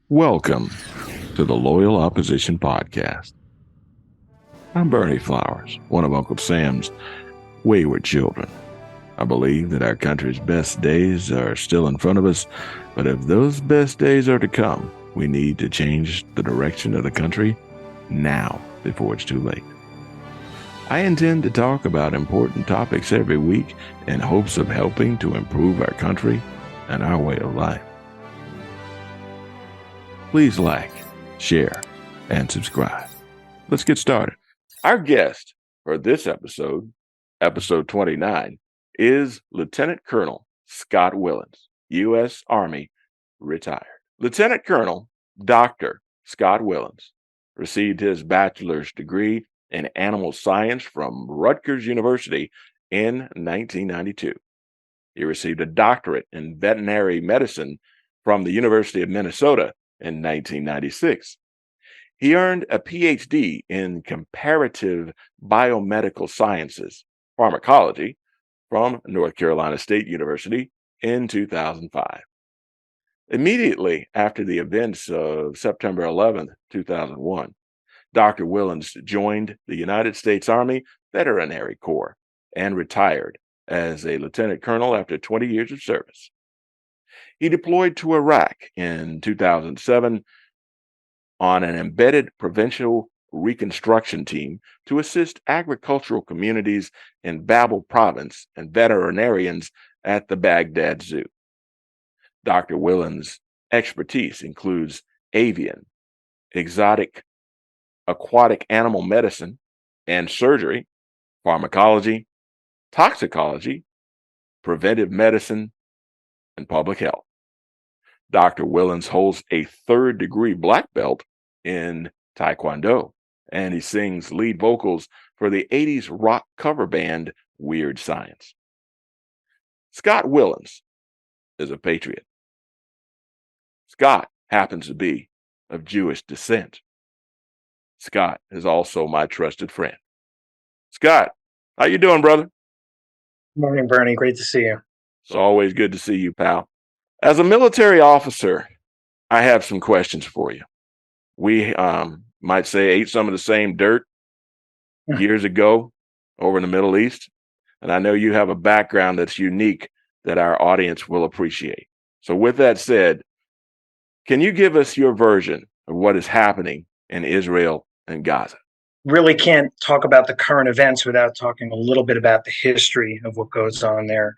Welcome to the Loyal Opposition Podcast. I'm Bernie Flowers, one of Uncle Sam's wayward children. I believe that our country's best days are still in front of us, but if those best days are to come, we need to change the direction of the country now before it's too late. I intend to talk about important topics every week in hopes of helping to improve our country and our way of life. Please like, share, and subscribe. Let's get started. Our guest for this episode, episode 29, is Lieutenant Colonel Scott Willens, U.S. Army, retired. Lieutenant Colonel Dr. Scott Willens received his bachelor's degree in animal science from Rutgers University in 1992. He received a doctorate in veterinary medicine from the University of Minnesota in 1996. He earned a Ph.D. in Comparative Biomedical Sciences, Pharmacology, from North Carolina State University in 2005. Immediately after the events of September 11, 2001, Dr. Willens joined the United States Army Veterinary Corps and retired as a lieutenant colonel after 20 years of service. He deployed to Iraq in 2007 on an embedded provincial reconstruction team to assist agricultural communities in Babel province and veterinarians at the Baghdad Zoo. Dr. Willens' expertise includes avian, exotic, aquatic animal medicine and surgery, pharmacology, toxicology, preventive medicine, and public health. Dr. Willens holds a third-degree black belt in Taekwondo, and he sings lead vocals for the 80s rock cover band Weird Science. Scott Willens is a patriot. Scott happens to be of Jewish descent. Scott is also my trusted friend. Scott, how you doing, brother? Morning, Bernie. Great to see you. It's always good to see you, pal. As a military officer, I have some questions for you. We might say ate some of the same dirt years ago over in the Middle East, and I know you have a background that's unique that our audience will appreciate. So with that said, can you give us your version of what is happening in Israel and Gaza? Really can't talk about the current events without talking a little bit about the history of what goes on there.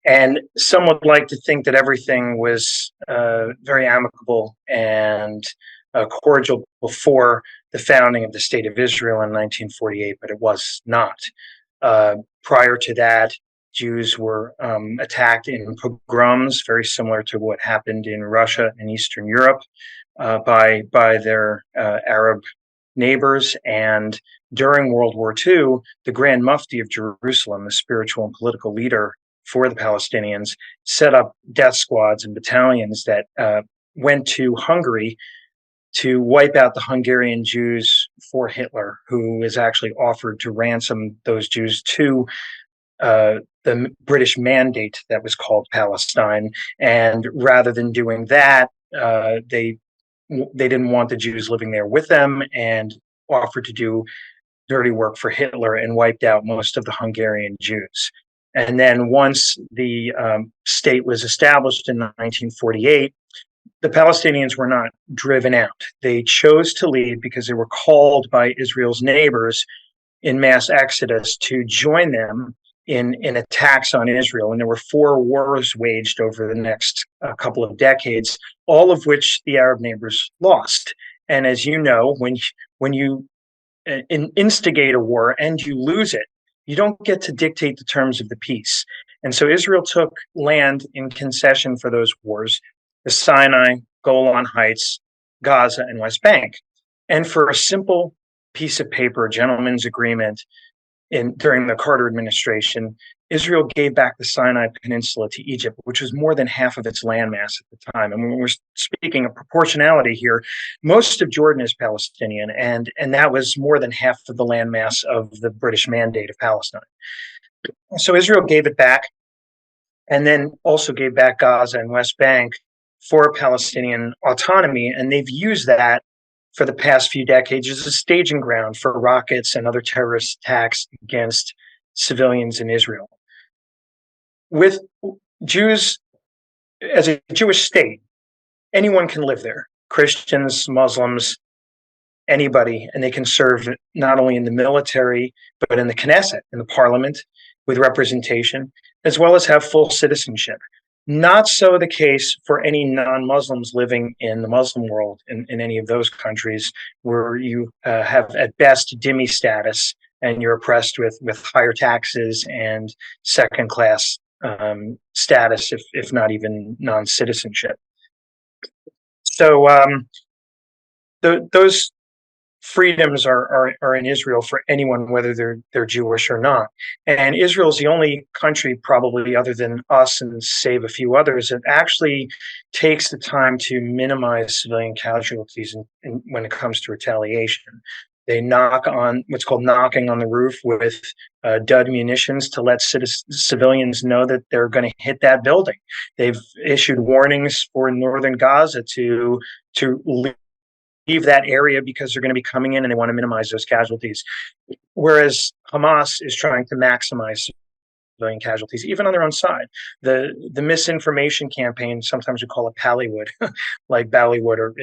And some would like to think that everything was very amicable and cordial before the founding of the State of Israel in 1948, but it was not. Prior to that, Jews were attacked in pogroms, very similar to what happened in Russia and Eastern Europe by their Arab neighbors. And during World War II, the Grand Mufti of Jerusalem, the spiritual and political leader for the Palestinians, set up death squads and battalions that went to Hungary to wipe out the Hungarian Jews for Hitler, who was actually offered to ransom those Jews to the British Mandate that was called Palestine. And rather than doing that, they didn't want the Jews living there with them and offered to do dirty work for Hitler and wiped out most of the Hungarian Jews. And then once the state was established in 1948, the Palestinians were not driven out. They chose to leave because they were called by Israel's neighbors in mass exodus to join them in attacks on Israel. And there were 4 wars waged over the next couple of decades, all of which the Arab neighbors lost. And as you know, when you instigate a war and you lose it, you don't get to dictate the terms of the peace. And so Israel took land in concession for those wars, the Sinai, Golan Heights, Gaza, and West Bank. And for a simple piece of paper, a gentleman's agreement during the Carter administration, Israel gave back the Sinai Peninsula to Egypt, which was more than half of its landmass at the time. And when we're speaking of proportionality here, most of Jordan is Palestinian, and that was more than half of the landmass of the British Mandate of Palestine. So Israel gave it back, and then also gave back Gaza and West Bank for Palestinian autonomy, and they've used that for the past few decades as a staging ground for rockets and other terrorist attacks against civilians in Israel. With Jews, as a Jewish state, anyone can live there, Christians, Muslims, anybody, and they can serve not only in the military, but in the Knesset, in the parliament, with representation, as well as have full citizenship. Not so the case for any non-Muslims living in the Muslim world, in any of those countries, where you have at best dhimmi status and you're oppressed with higher taxes and second-class status, if not even non-citizenship. So those freedoms are in Israel for anyone, whether they're Jewish or not. And Israel is the only country, probably other than us and save a few others, that actually takes the time to minimize civilian casualties when it comes to retaliation. They knock on what's called knocking on the roof with dud munitions to let civilians know that they're going to hit that building. They've issued warnings for northern Gaza to leave that area because they're going to be coming in and they want to minimize those casualties. Whereas Hamas is trying to maximize civilian casualties, even on their own side. The misinformation campaign, sometimes we call it Pallywood, like Ballywood, or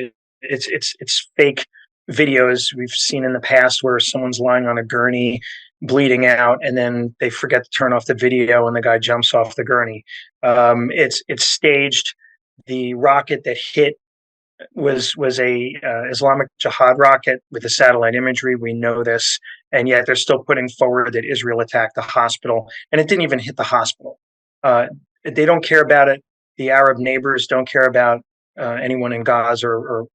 it's fake videos we've seen in the past where someone's lying on a gurney bleeding out and then they forget to turn off the video and the guy jumps off the gurney. It's staged. The rocket that hit was a Islamic Jihad rocket with the satellite imagery. We know this, and yet they're still putting forward that Israel attacked the hospital, and it didn't even hit the hospital. They don't care about it. The Arab neighbors don't care about anyone in Gaza or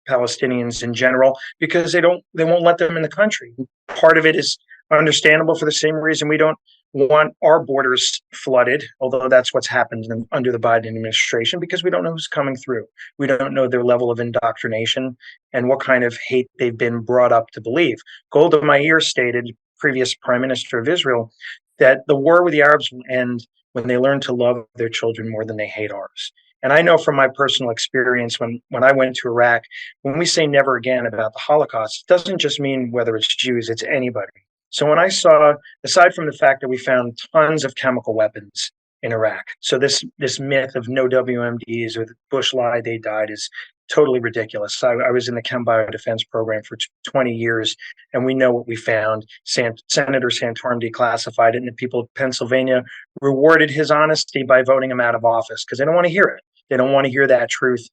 Palestinians in general, because they won't let them in the country. Part of it is understandable for the same reason we don't want our borders flooded, although that's what's happened under the Biden administration, because we don't know who's coming through. We don't know their level of indoctrination and what kind of hate they've been brought up to believe. Golda Meir stated, previous prime minister of Israel, that the war with the Arabs will end when they learn to love their children more than they hate ours. And I know from my personal experience when I went to Iraq, when we say never again about the Holocaust, it doesn't just mean whether it's Jews, it's anybody. So when I saw, aside from the fact that we found tons of chemical weapons in Iraq, so this myth of no WMDs or the Bush lied, they died is totally ridiculous. I was in the Chem Bio Defense program for 20 years, and we know what we found. Senator Santorum declassified it, and the people of Pennsylvania rewarded his honesty by voting him out of office because they don't want to hear it. They don't want to hear that truth.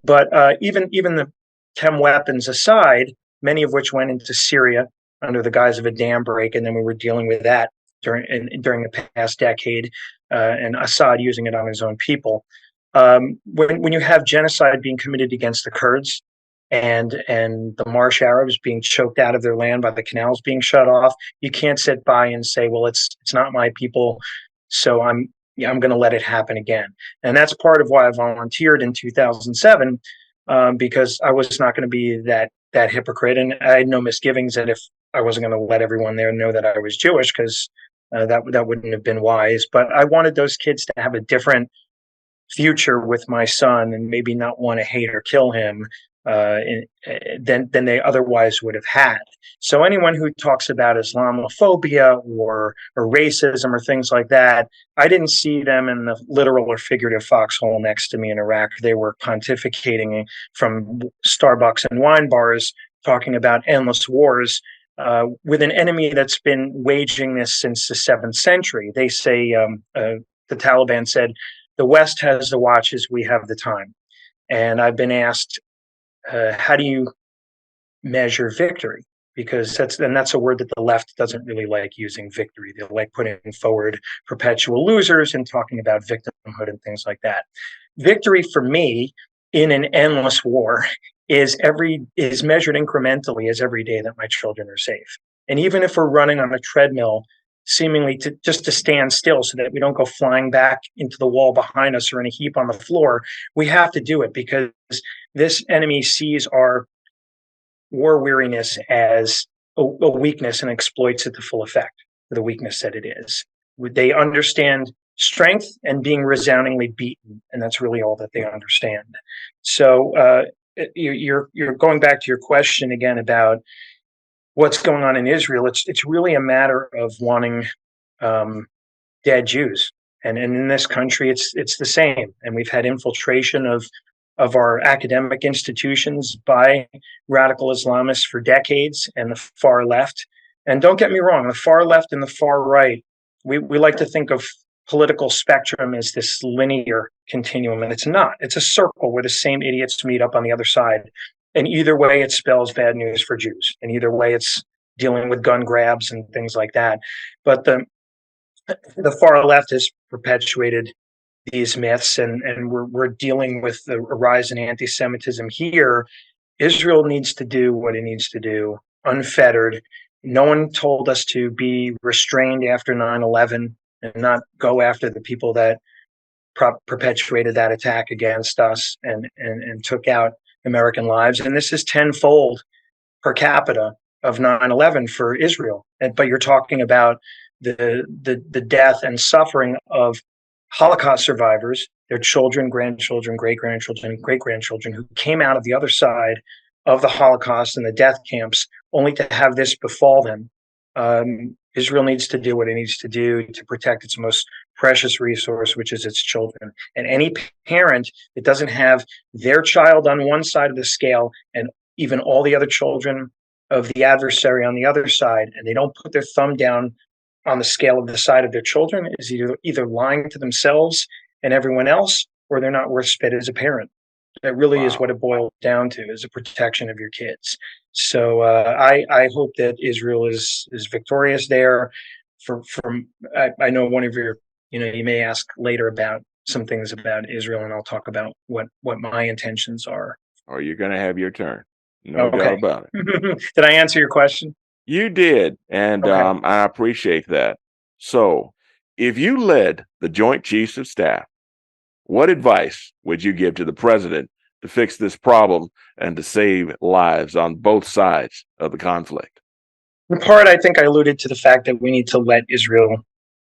But even the chem weapons aside, many of which went into Syria under the guise of a dam break, and then we were dealing with that during the past decade, and Assad using it on his own people. When you have genocide being committed against the Kurds and the Marsh Arabs being choked out of their land by the canals being shut off, you can't sit by and say, well, it's not my people, so I'm going to let it happen again. And that's part of why I volunteered in 2007, because I was not going to be that hypocrite, and I had no misgivings that if I wasn't going to let everyone there know that I was Jewish, because that wouldn't have been wise. But I wanted those kids to have a different future with my son and maybe not want to hate or kill him than they otherwise would have had. So anyone who talks about Islamophobia or racism or things like that, I didn't see them in the literal or figurative foxhole next to me in Iraq. They were pontificating from Starbucks and wine bars, talking about endless wars with an enemy that's been waging this since the 7th century. They say, the Taliban said, the West has the watches, we have the time. And I've been asked, how do you measure victory? Because that's a word that the left doesn't really like using, victory. They like putting forward perpetual losers and talking about victimhood and things like that. Victory for me in an endless war is measured incrementally as every day that my children are safe. And even if we're running on a treadmill, seemingly just to stand still so that we don't go flying back into the wall behind us or in a heap on the floor, we have to do it because this enemy sees our war weariness as a weakness and exploits it to full effect for the weakness that it is. They understand strength and being resoundingly beaten, and that's really all that they understand. So you're going back to your question again about what's going on in Israel. It's really a matter of wanting dead Jews, and in this country, it's the same. And we've had infiltration of our academic institutions by radical Islamists for decades, and the far left. And don't get me wrong, the far left and the far right, we like to think of political spectrum as this linear continuum, and it's not. It's a circle where the same idiots meet up on the other side. And either way, it spells bad news for Jews. And either way, it's dealing with gun grabs and things like that. But the far left has perpetuated these myths, and we're dealing with the rise in anti-Semitism here. Israel needs to do what it needs to do, unfettered. No one told us to be restrained after 9/11 and not go after the people that perpetuated that attack against us and took out American lives. And this is tenfold per capita of 9/11 for Israel. But you're talking about the death and suffering of Holocaust survivors, their children, grandchildren, great-grandchildren, great-grandchildren, who came out of the other side of the Holocaust and the death camps, only to have this befall them. Israel needs to do what it needs to do to protect its most precious resource, which is its children. And any parent that doesn't have their child on one side of the scale and even all the other children of the adversary on the other side, and they don't put their thumb down on the scale of the side of their children, is either lying to themselves and everyone else, or they're not worth spit as a parent. That really is what it boils down to, is the protection of your kids. So I hope that Israel is victorious there. I know one of your, you may ask later about some things about Israel, and I'll talk about what my intentions are. Or you're going to have your turn. No doubt about it. Did I answer your question? You did, and I appreciate that. So, if you led the Joint Chiefs of Staff, what advice would you give to the president to fix this problem and to save lives on both sides of the conflict? In part, I think I alluded to the fact that we need to let Israel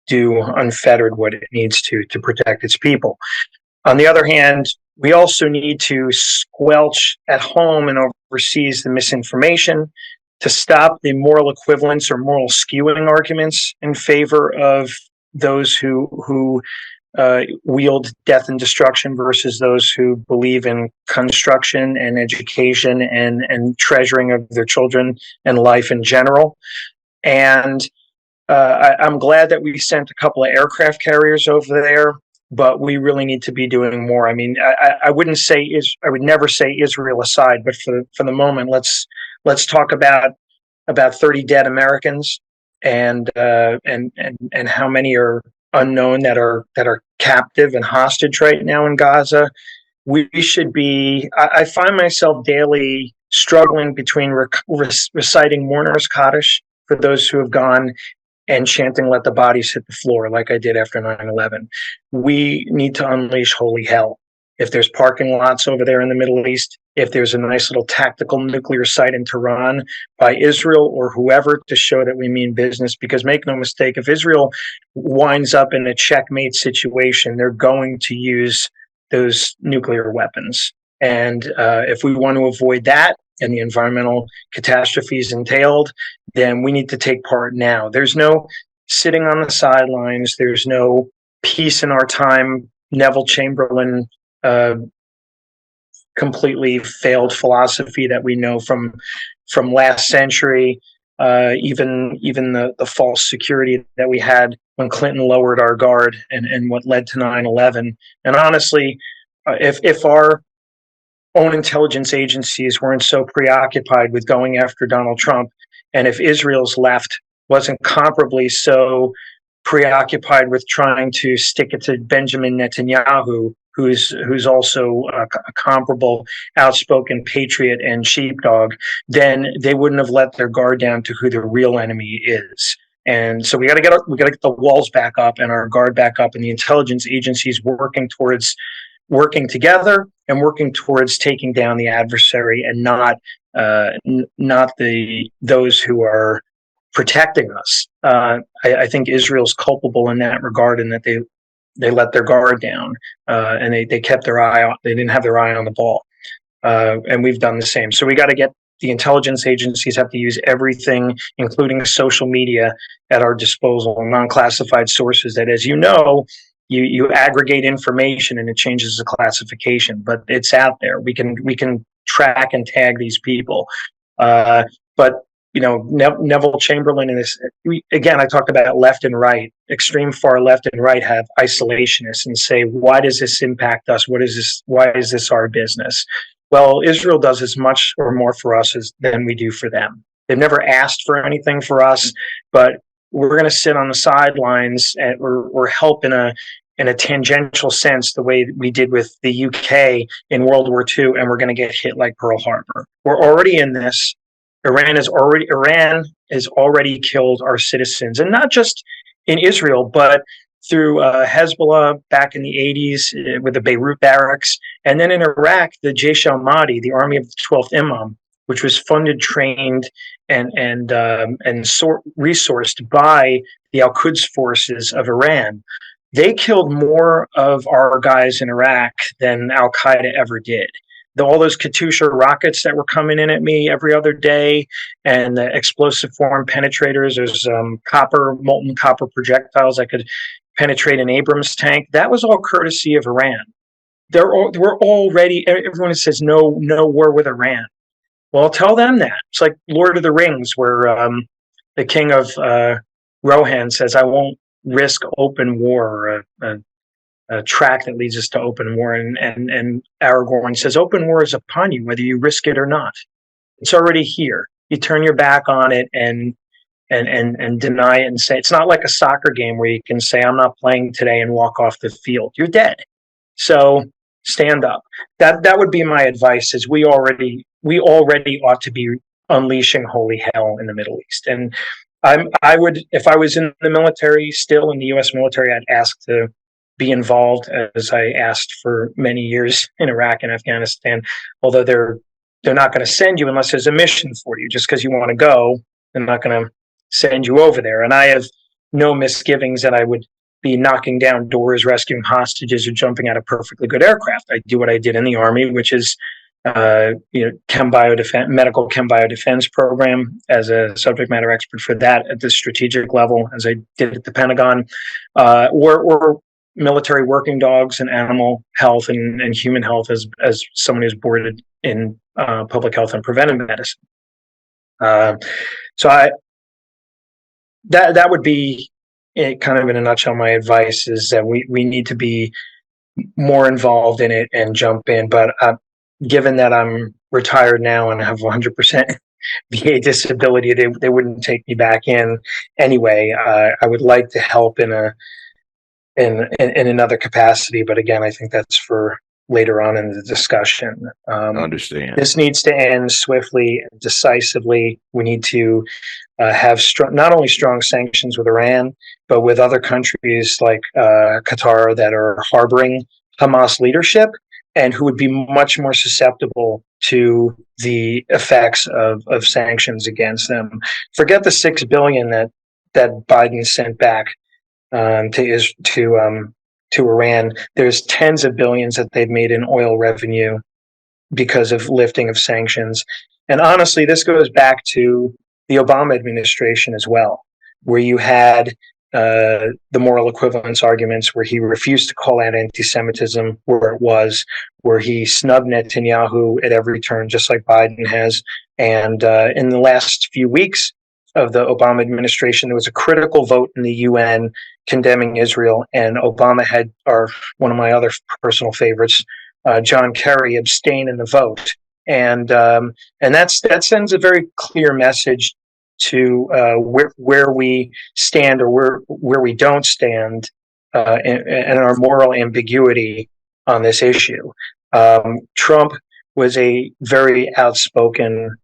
do unfettered what it needs to protect its people. On the other hand, we also need to squelch at home and overseas the misinformation, to stop the moral equivalence or moral skewing arguments in favor of those who wield death and destruction versus those who believe in construction and education and treasuring of their children and life in general. And I'm glad that we sent a couple of aircraft carriers over there, but we really need to be doing more. I mean, I would never say Israel aside, but for the moment, let's talk about 30 dead Americans and how many are unknown that are captive and hostage right now in Gaza. We should be. I find myself daily struggling between reciting Mourner's Kaddish for those who have gone and chanting "Let the bodies hit the floor" like I did after 9/11. We need to unleash holy hell. If there's parking lots over there in the Middle East, if there's a nice little tactical nuclear site in Tehran by Israel or whoever, to show that we mean business. Because make no mistake, if Israel winds up in a checkmate situation, they're going to use those nuclear weapons. And if we want to avoid that and the environmental catastrophes entailed, then we need to take part now. There's no sitting on the sidelines. There's no peace in our time, Neville Chamberlain completely failed philosophy that we know from last century. Even the false security that we had when Clinton lowered our guard and what led to 9/11. And honestly, if our own intelligence agencies weren't so preoccupied with going after Donald Trump, and if Israel's left wasn't comparably so preoccupied with trying to stick it to Benjamin Netanyahu, who's also a comparable outspoken patriot and sheepdog, then they wouldn't have let their guard down to who the real enemy is. And so we got to get the walls back up and our guard back up, and the intelligence agencies working together and working towards taking down the adversary, and not those who are protecting us. I think Israel's culpable in that regard, in that they let their guard down, and they kept their eye on. They didn't have their eye on the ball, and we've done the same. So we got to get the intelligence agencies have to use everything, including social media, at our disposal, non-classified sources. That, as you know, you aggregate information and it changes the classification, but it's out there. We can track and tag these people, but Neville Chamberlain in this, again, I talked about left and right, extreme far left and right have isolationists and say, why does this impact us? Why is this our business? Well, Israel does as much or more for us than we do for them. They've never asked for anything for us, but we're going to sit on the sidelines and we're help in a tangential sense, the way we did with the UK in World War II, and we're going to get hit like Pearl Harbor. We're already in this. Iran has already killed our citizens, and not just in Israel, but through Hezbollah back in the 80s with the Beirut barracks, and then in Iraq, the Jaish al-Mahdi, the Army of the 12th Imam, which was funded, trained, and resourced by the Al-Quds forces of Iran. They killed more of our guys in Iraq than Al-Qaeda ever did. All those Katyusha rockets that were coming in at me every other day, and the explosive form penetrators, there's molten copper projectiles that could penetrate an Abrams tank. That was all courtesy of Iran. We're already, everyone says no war with Iran. Well, tell them that. It's like Lord of the Rings, where the king of Rohan says, I won't risk open war, or a track that leads us to open war. And Aragorn says, open war is upon you, whether you risk it or not. It's already here. You turn your back on it and deny it and say, it's not like a soccer game where you can say, I'm not playing today, and walk off the field. You're dead. So stand up. That would be my advice, is we already ought to be unleashing holy hell in the Middle East. And I would, if I was in the military, still in the U.S. military, I'd ask to be involved, as I asked for many years in Iraq and Afghanistan, although they're not going to send you unless there's a mission for you. Just because you want to go, they're not going to send you over there. And I have no misgivings that I would be knocking down doors, rescuing hostages, or jumping out of perfectly good aircraft. I do what I did in the Army, which is chem biodefense, medical chem biodefense program, as a subject matter expert for that at the strategic level, as I did at the Pentagon, or military working dogs and animal health and human health as someone who's boarded in public health and preventive medicine. So that would be it, kind of in a nutshell. My advice is that we need to be more involved in it and jump in. But given that I'm retired now and have 100% VA disability, they wouldn't take me back in anyway. I would like to help in another capacity, but again, I think that's for later on in the discussion. Understand. This needs to end swiftly and decisively. We need to have not only strong sanctions with Iran, but with other countries like Qatar that are harboring Hamas leadership and who would be much more susceptible to the effects of sanctions against them. Forget the $6 billion that Biden sent back to Iran. There's tens of billions that they've made in oil revenue because of lifting of sanctions. And honestly, this goes back to the Obama administration as well, where you had the moral equivalence arguments, where he refused to call out anti-Semitism where it was, where he snubbed Netanyahu at every turn, just like Biden has. And in the last few weeks of the Obama administration, there was a critical vote in the UN condemning Israel, and Obama had one of my other personal favorites, John Kerry, abstain in the vote, and that sends a very clear message to where we stand or where we don't stand, and our moral ambiguity on this issue. Trump was a very outspoken,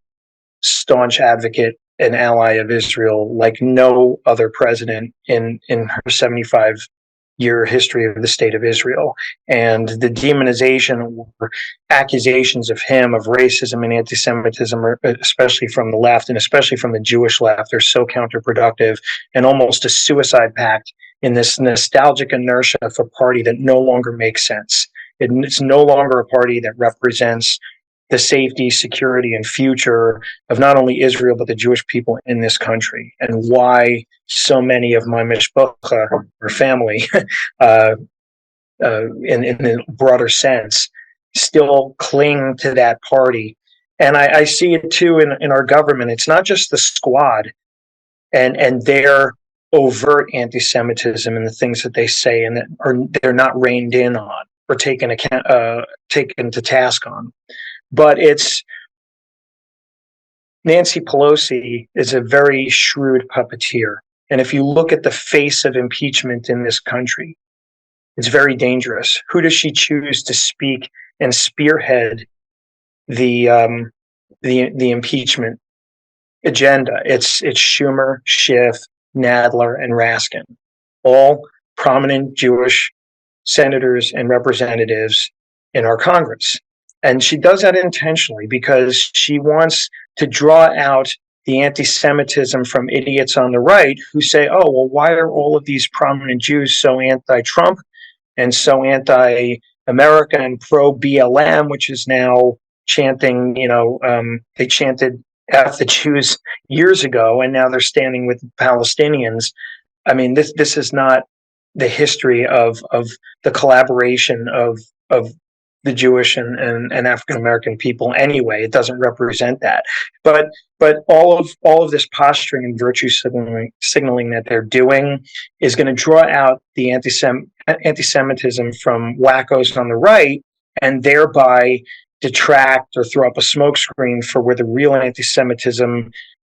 staunch advocate and ally of Israel like no other president in her 75-year history of the state of Israel. And the demonization or accusations of him of racism and anti-Semitism, especially from the left and especially from the Jewish left, are so counterproductive and almost a suicide pact in this nostalgic inertia of a party that no longer makes sense. It's no longer a party that represents the safety, security, and future of not only Israel, but the Jewish people in this country, and why so many of my mishpacha, or family, in the broader sense, still cling to that party. And I see it too in our government. It's not just the squad and their overt anti-Semitism and the things that they say and that they're not reined in on or taken to task on. But it's Nancy Pelosi is a very shrewd puppeteer. And if you look at the face of impeachment in this country, it's very dangerous. Who does she choose to speak and spearhead the impeachment agenda? It's Schumer, Schiff, Nadler, and Raskin, all prominent Jewish senators and representatives in our Congress. And she does that intentionally because she wants to draw out the anti-Semitism from idiots on the right who say, oh, well, why are all of these prominent Jews so anti-Trump and so anti-America and pro-BLM, which is now chanting, they chanted F the Jews years ago, and now they're standing with Palestinians. I mean, this is not the history of the collaboration of the Jewish and African American people anyway. It doesn't represent that. But all of this posturing and virtue signaling that they're doing is going to draw out the anti-Semitism from wackos on the right, and thereby detract or throw up a smokescreen for where the real anti-Semitism,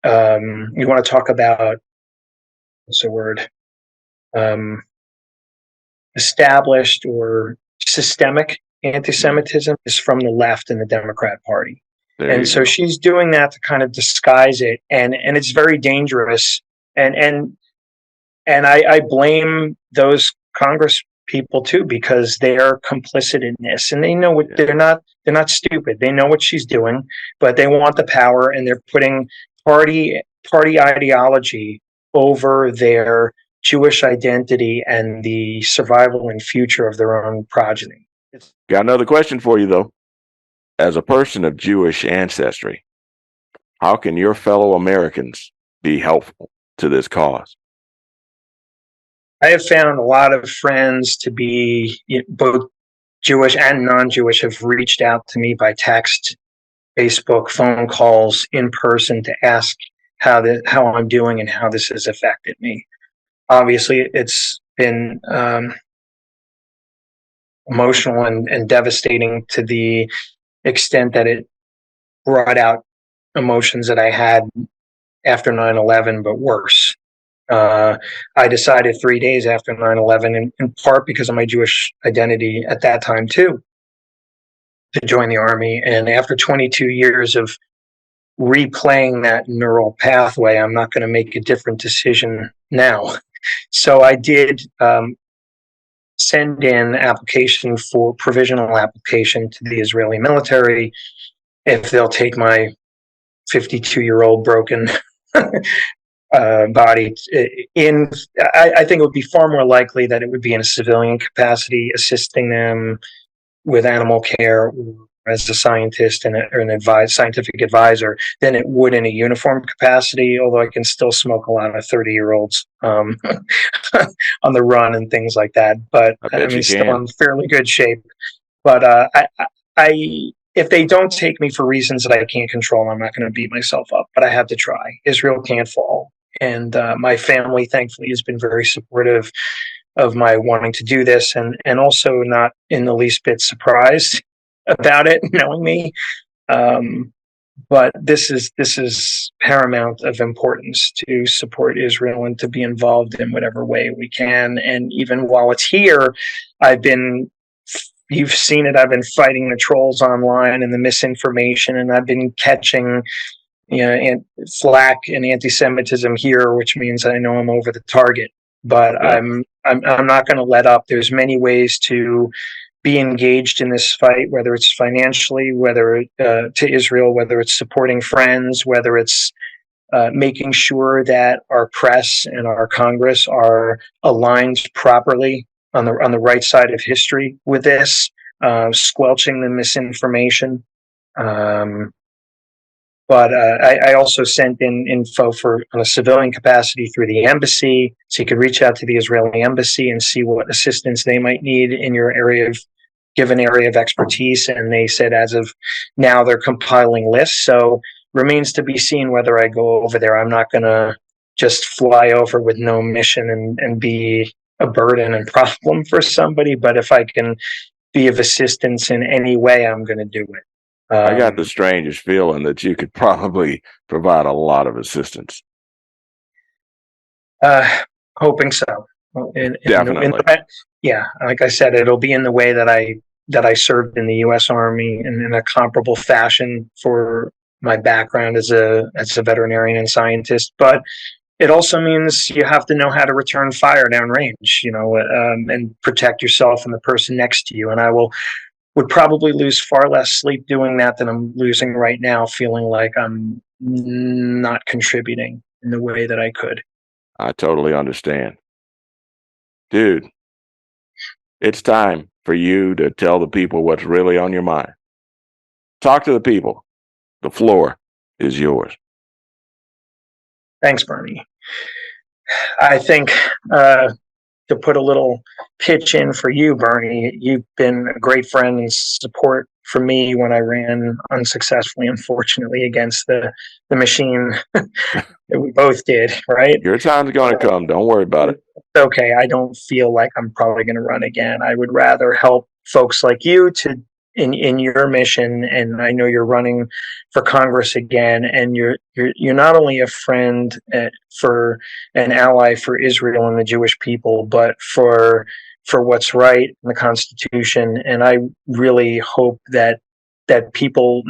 you want to talk about, what's the word, established or systemic anti-Semitism is from the left in the Democrat Party. And so she's doing that to kind of disguise it, and it's very dangerous. And I blame those Congress people too, because they are complicit in this, and they know what they're not stupid. They know what she's doing, but they want the power, and they're putting party ideology over their Jewish identity and the survival and future of their own progeny. Got another question for you, though. As a person of Jewish ancestry, how can your fellow Americans be helpful to this cause? I have found a lot of friends to be both Jewish and non-Jewish have reached out to me by text, Facebook, phone calls, in person to ask how I'm doing and how this has affected me. Obviously, it's been emotional and devastating to the extent that it brought out emotions that I had after 9/11, but worse. I decided 3 days after 9/11, in part because of my Jewish identity at that time too, to join the Army. And after 22 years of replaying that neural pathway, I'm not going to make a different decision now. So I did send in application for provisional application to the Israeli military if they'll take my 52-year-old broken body in. I think it would be far more likely that it would be in a civilian capacity, assisting them with animal care or as a scientist and an scientific advisor, than it would in a uniform capacity, although I can still smoke a lot of 30-year-olds on the run and things like that. But I mean, still in fairly good shape. But if they don't take me for reasons that I can't control, I'm not going to beat myself up. But I have to try. Israel can't fall. And my family, thankfully, has been very supportive of my wanting to do this, and also not in the least bit surprised about it, knowing me. But this is paramount of importance to support Israel and to be involved in whatever way we can. And even while it's here, you've seen it, I've been fighting the trolls online and the misinformation, and I've been catching flack and anti-Semitism here, which means I know I'm over the target. But yeah. I'm not going to let up. There's many ways to be engaged in this fight, whether it's financially, whether to Israel, whether it's supporting friends, whether it's making sure that our press and our Congress are aligned properly on the right side of history with this, squelching the misinformation. But I also sent in info for on a civilian capacity through the embassy, so you could reach out to the Israeli embassy and see what assistance they might need in your given area of expertise. And they said as of now they're compiling lists. So remains to be seen whether I go over there. I'm not going to just fly over with no mission and be a burden and problem for somebody. But if I can be of assistance in any way, I'm going to do it. I got the strangest feeling that you could probably provide a lot of assistance. Hoping so. Definitely. Yeah, like I said, it'll be in the way that I served in the U.S. Army in a comparable fashion for my background as a veterinarian and scientist. But it also means you have to know how to return fire downrange, and protect yourself and the person next to you. And I would probably lose far less sleep doing that than I'm losing right now, feeling like I'm not contributing in the way that I could. I totally understand. Dude, it's time for you to tell the people what's really on your mind. Talk to the people. The floor is yours. Thanks, Bernie. I think to put a little pitch in for you, Bernie, you've been a great friend and support for me when I ran unsuccessfully, unfortunately, against the machine that we both did, right? Your time's going to come. Don't worry about it. It's okay. I don't feel like I'm probably going to run again. I would rather help folks like you in your mission, and I know you're running for Congress again, and you're not only a friend for an ally for Israel and the Jewish people, but for what's right in the Constitution. And I really hope that people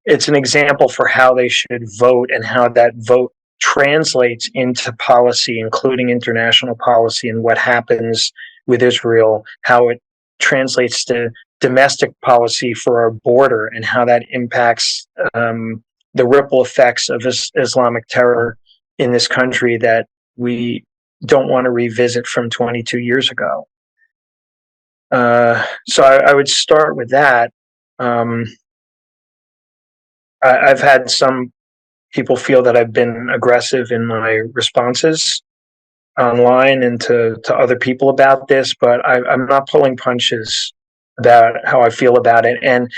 it's an example for how they should vote and how that vote translates into policy, including international policy, and what happens with Israel, how it translates to domestic policy for our border, and how that impacts the ripple effects of Islamic terror in this country that we don't want to revisit from 22 years ago. So I would start with that. I've had some people feel that I've been aggressive in my responses online and to other people about this, but I'm not pulling punches about how I feel about it. And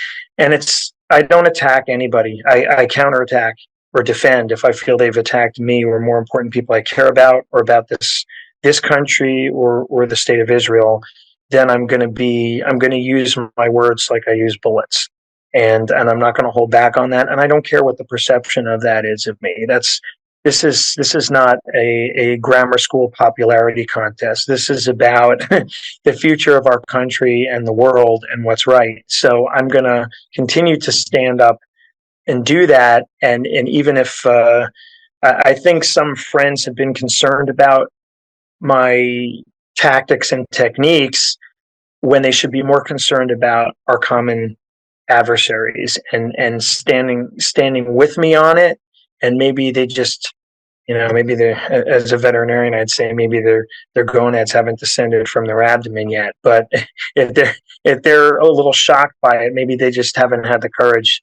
I don't attack anybody. I counterattack or defend if I feel they've attacked me or more important people I care about, or about this country or the state of Israel. Then I'm going to use my words like I use bullets. And I'm not going to hold back on that. And I don't care what the perception of that is of me. This is not a grammar school popularity contest. This is about the future of our country and the world and what's right. So I'm going to continue to stand up and do that. And even if I think some friends have been concerned about my tactics and techniques, when they should be more concerned about our common adversaries and standing with me on it. And maybe they just, maybe they're, as a veterinarian, I'd say maybe their gonads haven't descended from their abdomen yet. But if they're a little shocked by it, maybe they just haven't had the courage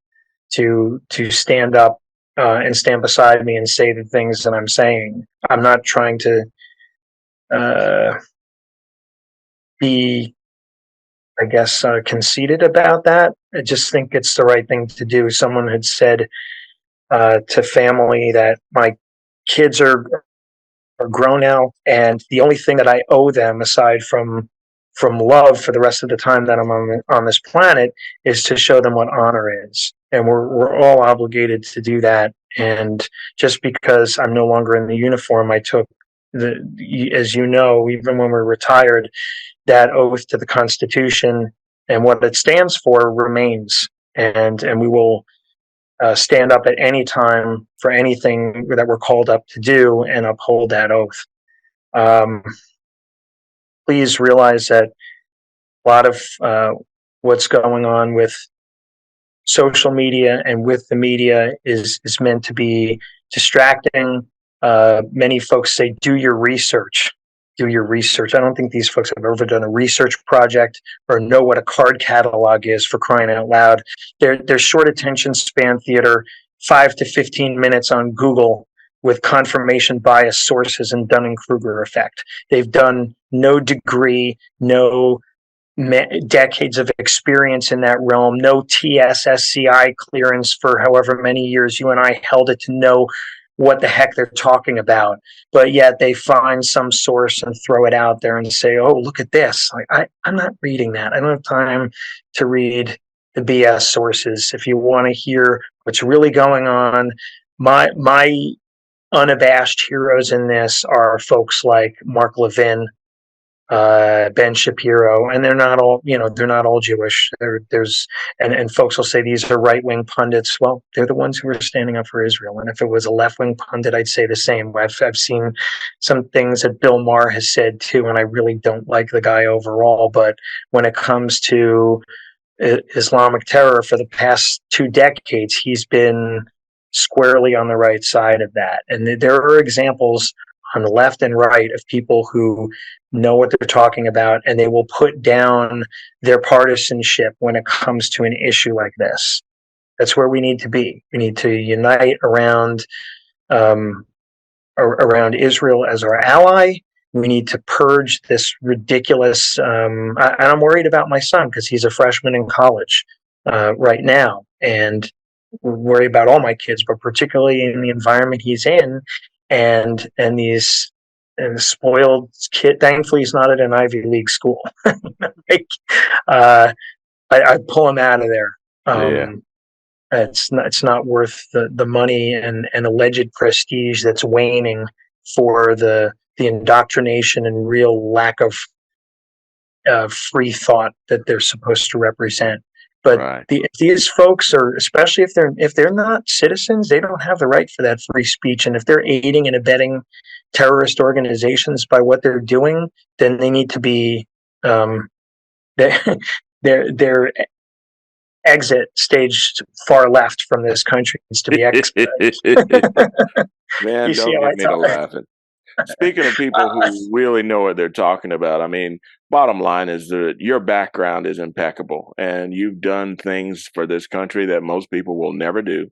to stand up and stand beside me and say the things that I'm saying. I'm not trying to be, I guess, conceited about that. I just think it's the right thing to do. Someone had said to family that my kids are grown now, and the only thing that I owe them, aside from love for the rest of the time that I'm on this planet, is to show them what honor is. And we're all obligated to do that. And just because I'm no longer in the uniform, I took as you know, even when we're retired, that oath to the Constitution and what it stands for remains. And we will stand up at any time for anything that we're called up to do and uphold that oath. Please realize that a lot of what's going on with social media and with the media is meant to be distracting. Many folks say, do your research. Do your research. I don't think these folks have ever done a research project or know what a card catalog is, for crying out loud. They're short attention span theater, 5 to 15 minutes on Google with confirmation bias sources and Dunning-Kruger effect. They've done no degree, no decades of experience in that realm, no TSSCI clearance for however many years you and I held it to know what the heck they're talking about. But yet they find some source and throw it out there and say, oh, look at this. I'm not reading that. I don't have time to read the BS sources. If you want to hear what's really going on, my unabashed heroes in this are folks like Mark Levin, Ben Shapiro, and they're not all Jewish. And folks will say these are right-wing pundits. Well, they're the ones who are standing up for Israel. And if it was a left-wing pundit, I'd say the same. I've seen some things that Bill Maher has said too, and I really don't like the guy overall. But when it comes to Islamic terror for the past 2 decades, he's been squarely on the right side of that. And there are examples on the left and right of people who know what they're talking about, and they will put down their partisanship when it comes to an issue like this. That's where we need to be. We need to unite around Israel as our ally. We need to purge this ridiculous. And I'm worried about my son because he's a freshman in college right now, and worry about all my kids, but particularly in the environment he's in, and these and spoiled kid. Thankfully, he's not at an Ivy League school. I'd pull him out of there. It's not worth the money and alleged prestige that's waning for the indoctrination and real lack of free thought that they're supposed to represent. But right. If these folks are, especially if they're not citizens, they don't have the right for that free speech. And if they're aiding and abetting terrorist organizations by what they're doing, then they need to be their exit stage far left from this country needs to be expedited. Man, don't get me to laughing. Speaking of people who really know what they're talking about, I mean, bottom line is that your background is impeccable and you've done things for this country that most people will never do.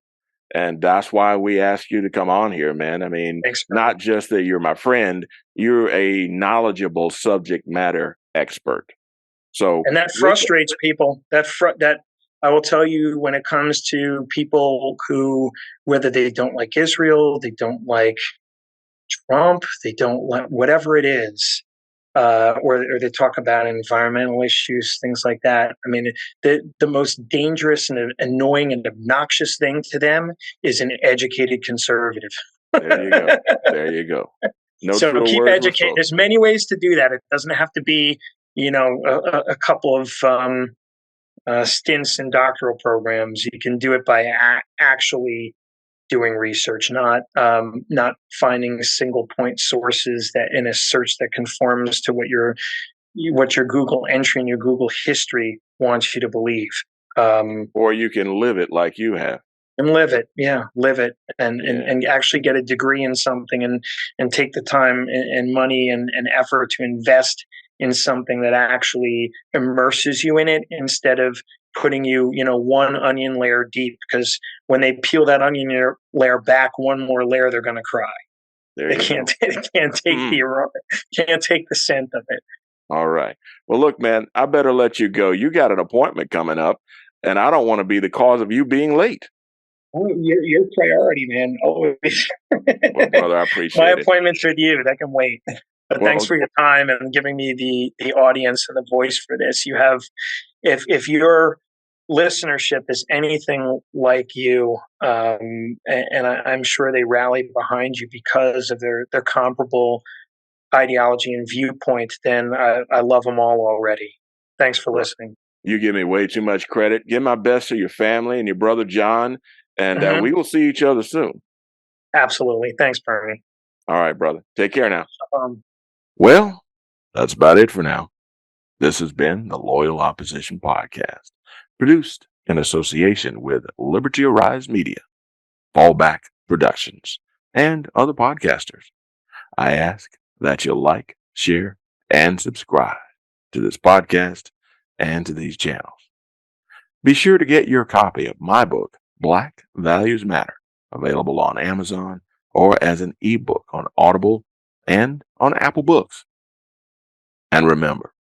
And that's why we asked you to come on here, man. I mean, thanks, not just that you're my friend, you're a knowledgeable subject matter expert. So, and that frustrates people. That I will tell you, when it comes to people who, whether they don't like Israel, they don't like Trump, they don't like whatever it is, or they talk about environmental issues, things like that. I mean, the most dangerous and annoying and obnoxious thing to them is an educated conservative. There you go. There you go. No, so keep educating. There's many ways to do that. It doesn't have to be, a couple of stints in doctoral programs. You can do it by actually doing research, not finding single point sources that in a search that conforms to what your Google entry and your Google history wants you to believe. Or you can live it like you have. And live it, and actually get a degree in something and take the time and money and effort to invest in something that actually immerses you in it instead of putting you, one onion layer deep, because when they peel that onion layer back one more layer, they're going to cry. They can't take the aroma, can't take the scent of it. All right. Well, look, man, I better let you go. You got an appointment coming up, and I don't want to be the cause of you being late. Oh, your priority, man. Always. Well, brother, I appreciate my appointment's with you. That can wait. But thanks for your time and giving me the audience and the voice for this. You have, if your listenership is anything like you, and I'm sure they rally behind you because of their comparable ideology and viewpoint, then I love them all already. Thanks for listening. You give me way too much credit. Give my best to your family and your brother John, and we will see each other soon. Absolutely. Thanks, Bernie. All right, brother. Take care now. Well, that's about it for now. This has been the Loyal Opposition Podcast, produced in association with Liberty Arise Media, Fallback Productions, and other podcasters. I ask that you like, share, and subscribe to this podcast and to these channels. Be sure to get your copy of my book, Black Values Matter, available on Amazon or as an ebook on Audible and on Apple Books. And remember,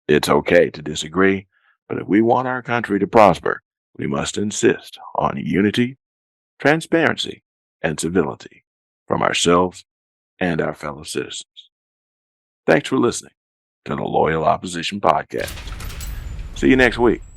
it's okay to disagree, but if we want our country to prosper, we must insist on unity, transparency, and civility from ourselves and our fellow citizens. Thanks for listening to the Loyal Opposition Podcast. See you next week.